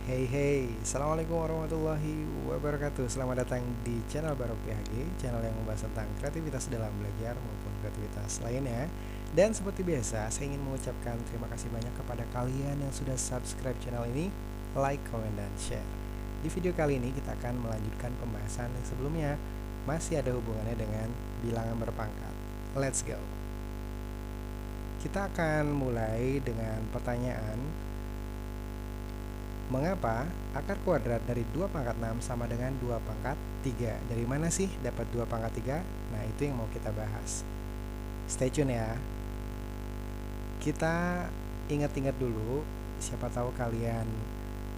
Hey hey, Assalamualaikum warahmatullahi wabarakatuh. Selamat datang di channel Barok PHG, channel yang membahas tentang kreativitas dalam belajar maupun kreativitas lainnya. Dan seperti biasa, saya ingin mengucapkan terima kasih banyak kepada kalian yang sudah subscribe channel ini, like, comment, dan share. Di video kali ini kita akan melanjutkan pembahasan yang sebelumnya, masih ada hubungannya dengan bilangan berpangkat. Let's go. Kita akan mulai dengan pertanyaan, mengapa akar kuadrat dari 2 pangkat 6 sama dengan 2 pangkat 3? Dari mana sih dapat 2 pangkat 3? Nah, itu yang mau kita bahas. Stay tune ya. Kita ingat-ingat dulu, siapa tahu kalian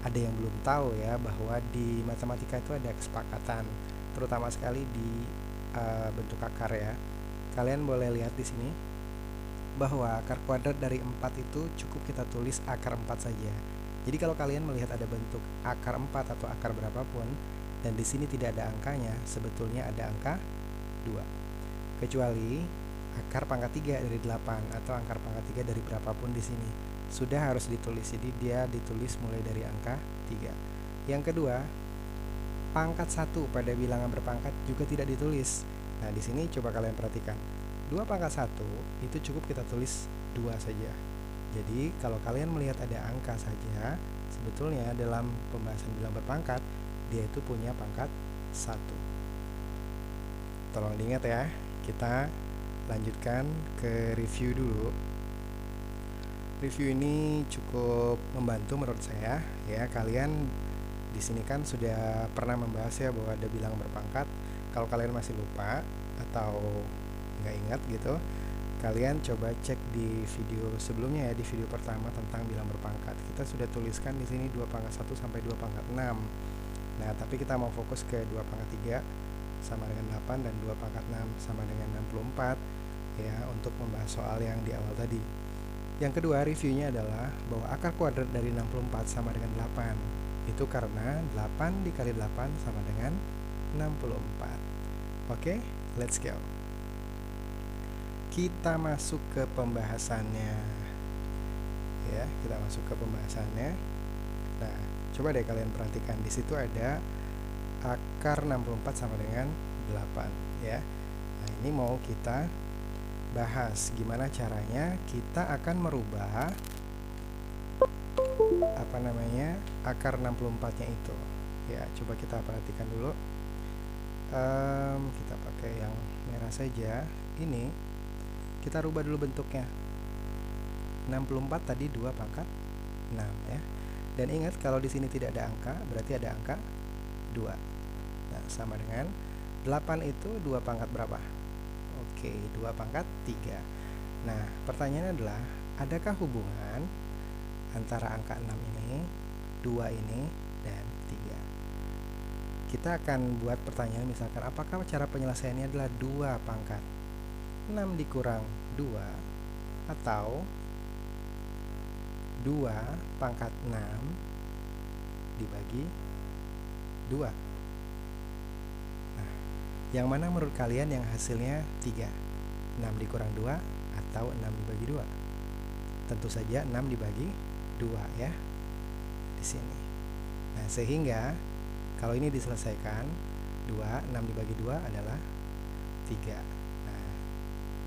ada yang belum tahu ya, bahwa di matematika itu ada kesepakatan, terutama sekali di bentuk akar ya. Kalian boleh lihat di sini bahwa akar kuadrat dari 4 itu cukup kita tulis akar 4 saja. Jadi kalau kalian melihat ada bentuk akar 4 atau akar berapapun dan di sini tidak ada angkanya, sebetulnya ada angka 2. Kecuali akar pangkat 3 dari 8 atau akar pangkat 3 dari berapapun di sini sudah harus ditulis. Jadi dia ditulis mulai dari angka 3. Yang kedua, pangkat 1 pada bilangan berpangkat juga tidak ditulis. Nah, di sini coba kalian perhatikan. 2 pangkat 1 itu cukup kita tulis 2 saja. Jadi kalau kalian melihat ada angka saja, sebetulnya dalam pembahasan bilangan berpangkat dia itu punya pangkat 1. Tolong diingat ya. Kita lanjutkan ke review dulu. Review ini cukup membantu menurut saya ya. Kalian di sini kan sudah pernah membahas ya bahwa ada bilangan berpangkat. Kalau kalian masih lupa atau nggak ingat gitu, kalian coba cek di video sebelumnya ya, di video pertama tentang bilangan berpangkat. Kita sudah tuliskan di sini 2 pangkat 1 sampai 2 pangkat 6. Nah, tapi kita mau fokus ke 2 pangkat 3 sama dengan 8 dan 2 pangkat 6 sama dengan 64 ya, untuk membahas soal yang di awal tadi. Yang kedua, reviewnya adalah bahwa akar kuadrat dari 64 sama dengan 8. Itu karena 8 dikali 8 sama dengan 64. Oke, let's go. Kita masuk ke pembahasannya ya, kita masuk ke pembahasannya. Nah, coba deh kalian perhatikan, di situ ada akar 64 sama dengan 8 ya. Nah, ini mau kita bahas gimana caranya kita akan merubah akar 64 nya itu ya. Coba kita perhatikan dulu. Kita pakai yang merah saja. Ini kita rubah dulu bentuknya. 64 tadi 2 pangkat 6 ya. Dan ingat kalau di sini tidak ada angka, berarti ada angka 2. Nah, sama dengan 8 itu 2 pangkat berapa? Oke, 2 pangkat 3. Nah, pertanyaannya adalah, adakah hubungan antara angka 6 ini, 2 ini, dan 3? Kita akan buat pertanyaan misalkan, apakah cara penyelesaiannya adalah 2 pangkat 6 dikurang 2 atau 2 pangkat 6 dibagi 2? Nah, yang mana menurut kalian yang hasilnya 3? 6 dikurang 2 atau 6 dibagi 2? Tentu saja 6 dibagi 2 ya, di sini. Nah, sehingga kalau ini diselesaikan, 6 dibagi 2 adalah 3.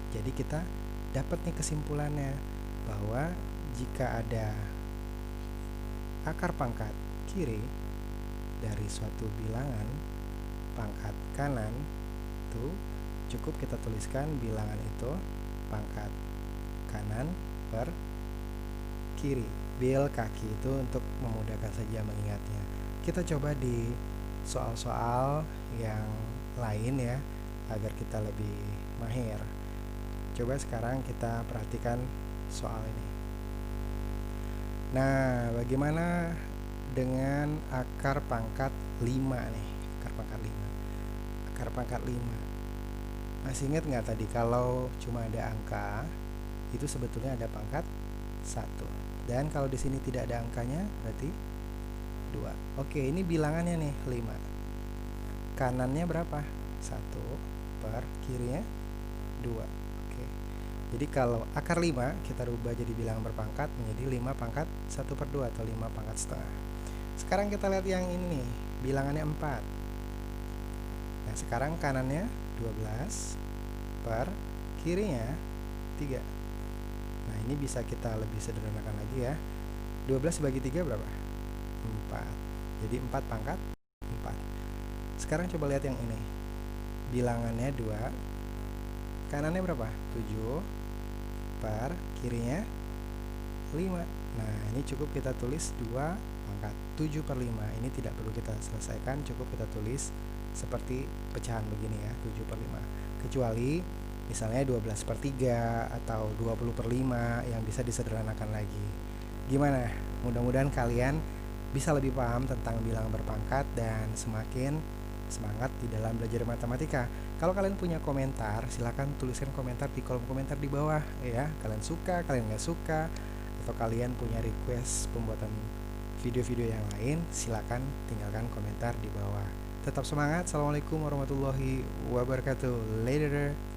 Jadi kita dapat nih kesimpulannya bahwa jika ada akar pangkat kiri dari suatu bilangan pangkat kanan, itu cukup kita tuliskan bilangan itu pangkat kanan per kiri. Bil kaki itu untuk memudahkan saja mengingatnya. Kita coba di soal-soal yang lain ya, agar kita lebih mahir. Coba sekarang kita perhatikan soal ini. Nah, bagaimana dengan akar pangkat 5 nih? Akar pangkat 5. Akar pangkat 5. Masih ingat nggak tadi kalau cuma ada angka, itu sebetulnya ada pangkat 1. Dan kalau di sini tidak ada angkanya, berarti 2. Oke, ini bilangannya nih 5. Kanannya berapa? 1 per kirinya 2. Jadi kalau akar 5 kita rubah jadi bilangan berpangkat menjadi 5 pangkat 1/2 atau 5 pangkat setengah. Sekarang kita lihat yang ini nih, bilangannya 4. Nah, sekarang kanannya 12 per kirinya 3. Nah, ini bisa kita lebih sederhanakan lagi ya. 12 bagi 3 berapa? 4. Jadi 4 pangkat 4. Sekarang coba lihat yang ini. Bilangannya 2. Kanannya berapa? 7 per kirinya 5. Nah, ini cukup kita tulis 2 pangkat 7 per 5. Ini tidak perlu kita selesaikan, cukup kita tulis seperti pecahan begini ya, 7 per 5. Kecuali misalnya 12 per 3 atau 20 per 5 yang bisa disederhanakan lagi. Gimana? Mudah-mudahan kalian bisa lebih paham tentang bilangan berpangkat dan semakin semangat di dalam belajar matematika. Kalau kalian punya komentar, silahkan tuliskan komentar di kolom komentar di bawah ya. Kalian suka, kalian nggak suka, atau kalian punya request pembuatan video-video yang lain, silahkan tinggalkan komentar di bawah. Tetap semangat. Assalamualaikum warahmatullahi wabarakatuh. Later.